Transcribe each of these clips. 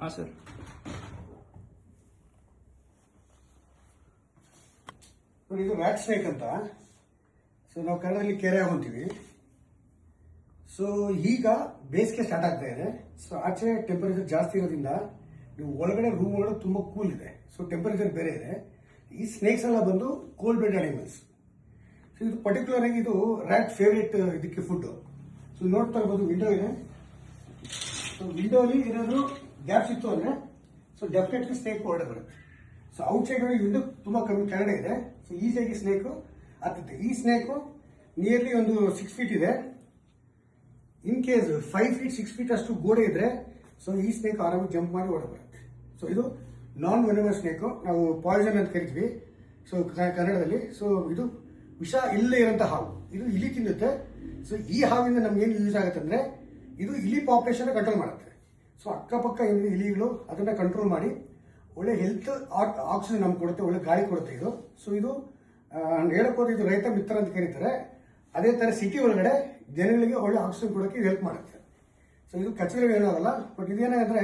ಹಾಂ ಸರ್. ಇದು rat snake ಅಂತ. ಸೊ ನಾವು ಕನ್ನಡದಲ್ಲಿ ಕೆರೆ ಅಂತೀವಿ. ಸೊ ಈಗ ಬೇಸಿಗೆ ಸ್ಟಾರ್ಟ್ ಆಗ್ತಾ ಇದೆ. ಸೊ ಆಚೆ ಟೆಂಪರೇಚರ್ ಜಾಸ್ತಿ ಇರೋದ್ರಿಂದ ನೀವು ಒಳಗಡೆ ರೂಮ್ ಒಳಗಡೆ ತುಂಬಾ ಕೂಲ್ ಇದೆ. ಸೊ ಟೆಂಪರೇಚರ್ ಬೇರೆ ಇದೆ. ಈ ಸ್ನೇಕ್ಸ್ ಎಲ್ಲ ಬಂದು ಕೋಲ್ಡ್ ಬ್ಲಡ್ ಅನಿಮಲ್ಸ್. ಸೊ ಇದು ಪರ್ಟಿಕ್ಯುಲರ್ ಆಗಿ ಇದು ರ್ಯಾಟ್ ಫೇವರೇಟ್ ಇದಕ್ಕೆ ಫುಡ್. ಸೊ ನೋಡ್ತಾ ಇರ್ಬೋದು, ವಿಂಡೋ ಇದೆ. ಸೊ ವಿಂಡೋ ಅಲ್ಲಿ ಏನಾದ್ರು ಗ್ಯಾಪ್ಸ್ ಇತ್ತು ಅಂದ್ರೆ ಸೊ ಡೆಫಿನೆಟ್ಲಿ ಸ್ನೇಕ್ ಹೊರಡೆ ಬರುತ್ತೆ. ಸೊ ಔಟ್ ಸೈಡ್ ವಿಂಡೋ ತುಂಬಾ ಕಮ್ಮಿ ಕೆಳಗಡೆ ಇದೆ. ಸೊ ಈಸಿಯಾಗಿ ಸ್ನೇಕ್ ಹತ್ತುತ್ತೆ. ಈ ಸ್ನೇಕ್ ನಿಯರ್ಲಿ ಒಂದು 6 ಫೀಟ್ ಇದೆ. ಇನ್ ಕೇಸ್ 5 ಫೀಟ್ 6 ಫೀಟ್ ಅಷ್ಟು ಗೋಡೆ ಇದ್ರೆ ಸೊ ಈ ಸ್ನೇಕ್ ಆರಾಮಾಗಿ ಜಂಪ್ ಮಾಡಿ ಹೊರಗೆ ಬರುತ್ತೆ. ಸೊ ಇದು ನಾನ್ ವೆನಮಸ್ ಸ್ನೇಕ್, ನಾವು ಪಾಯ್ಸನ್ ಅಂತ ಕರಿತೀವಿ ಸೊ ಕನ್ನಡದಲ್ಲಿ. ಸೊ ಇದು ವಿಷ ಇಲ್ಲೇ ಇರೋಂಥ ಹಾವು. ಇದು ಇಲಿ ತಿನ್ನುತ್ತೆ. ಸೊ ಈ ಹಾವಿಂದ ನಮ್ಗೆ ಏನು ಯೂಸ್ ಆಗುತ್ತೆ ಅಂದ್ರೆ ಇದು ಇಲಿ ಪಾಪ್ಯುಲೇಷನ್ ಕಂಟ್ರೋಲ್ ಮಾಡುತ್ತೆ. ಸೊ ಅಕ್ಕಪಕ್ಕ ಏನಿದೆ ಇಲಿಗಳು ಅದನ್ನ ಕಂಟ್ರೋಲ್ ಮಾಡಿ ಒಳ್ಳೆ ಹೆಲ್ತ್ ಆಕ್ಸಿಜನ್ ನಮ್ಗೆ ಕೊಡುತ್ತೆ, ಒಳ್ಳೆ ಗಾಳಿ ಕೊಡುತ್ತೆ ಇದು. ಸೊ ಇದು ಹೇಳಕ್ ಹೋದ್ರೆ ಇದು ರೈತ ಮಿತ್ರ ಅಂತ ಕರೀತಾರೆ. ಅದೇ ತರ ಸಿಟಿ ಒಳಗಡೆ ಜನಗಳಿಗೆ ಒಳ್ಳೆ ಆಕ್ಸಿಜನ್ ಕೊಡೋಕೆ ಹೆಲ್ಪ್ ಮಾಡುತ್ತೆ. ಸೊ ಇದು ಕಚ್ಚಿದ್ರೆ ಏನಾಗಲ್ಲ. ಬಟ್ ಇದೇನಾದ್ರೆ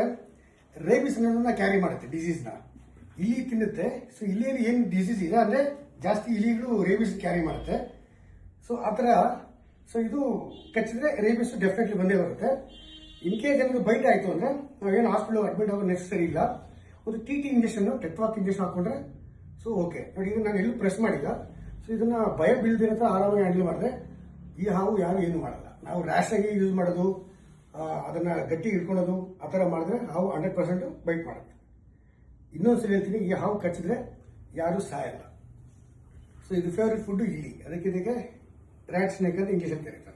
ರೇಬಿಸ್ ಅನ್ನೋದನ್ನ ಕ್ಯಾರಿ ಮಾಡುತ್ತೆ, ಡಿಸೀಸ್ನ. ಇಲಿ ತಿನ್ನುತ್ತೆ. ಸೊ ಇಲಿಯಲ್ಲಿ ಏನು ಡಿಸೀಸ್ ಇದೆ ಅಂದ್ರೆ ಜಾಸ್ತಿ ಇಲಿಗಳು ರೇಬಿಸ್ ಕ್ಯಾರಿ ಮಾಡುತ್ತೆ. ಸೊ ಆ ಥರ. ಸೊ ಇದು ಕಚ್ಚಿದ್ರೆ ರೇಬಿಸ್ ಡೆಫಿನೆಟ್ಲಿ ಬಂದೇ ಬರುತ್ತೆ. ಇನ್ ಕೇಸ್ ಏನಾದ್ರು ಬೈಟ್ ಆಯ್ತು ಅಂದ್ರೆ ನಾವೇನು ಹಾಸ್ಪಿಟಲ್ ಅಡ್ಮಿಟ್ ಆಗೋ ನೆಸೆಸರಿ ಇಲ್ಲ. ಒಂದು ಟಿ ಇಂಜೆಕ್ಷನ್, ಟೆಟ್ವಾಕ್ ಇಂಜೆಕ್ಷನ್ ಹಾಕೊಂಡ್ರೆ ಸೊ ಓಕೆ. ನೋಡಿ, ಇದು ನಾನು ಎಲ್ಲೂ ಪ್ರೆಸ್ ಮಾಡಿಲ್ಲ. ಸೊ ಇದನ್ನ ಭಯ ಬೀಳ್ದಿರೋ ಥರ ಆರಾಮಾಗಿ ಹ್ಯಾಂಡಲ್ ಮಾಡಿದ್ರೆ ಈ ಹಾವು ಯಾರು ಏನು ಮಾಡಲ್ಲ. ನಾವು ರ್ಯಾಶ್ ಆಗಿ ಯೂಸ್ ಮಾಡೋದು, ಅದನ್ನ ಗಟ್ಟಿ ಹಿಡ್ಕೊಳ್ಳೋದು ಆ ಥರ ಮಾಡಿದ್ರೆ ಹಾವು 100% ಬೈಟ್ ಮಾಡುತ್ತೆ. ಇನ್ನೊಂದ್ಸಲ ಹೇಳ್ತೀನಿ, ಈ ಹಾವು ಕಚ್ಚಿದ್ರೆ ಯಾರು ಸಾಯಲ್ಲ. ಸೊ ಇದು ಫೇವ್ರೆಟ್ ಫುಡ್ ಇಲಿ. ಅದಕ್ಕೆ ಇದಕ್ಕೆ ರ್ಯಾಟ್ ಸ್ನೇಕ್ ಅಂತ ಇಂಜೆಕ್ಷನ್ ಕರೀತಾರೆ.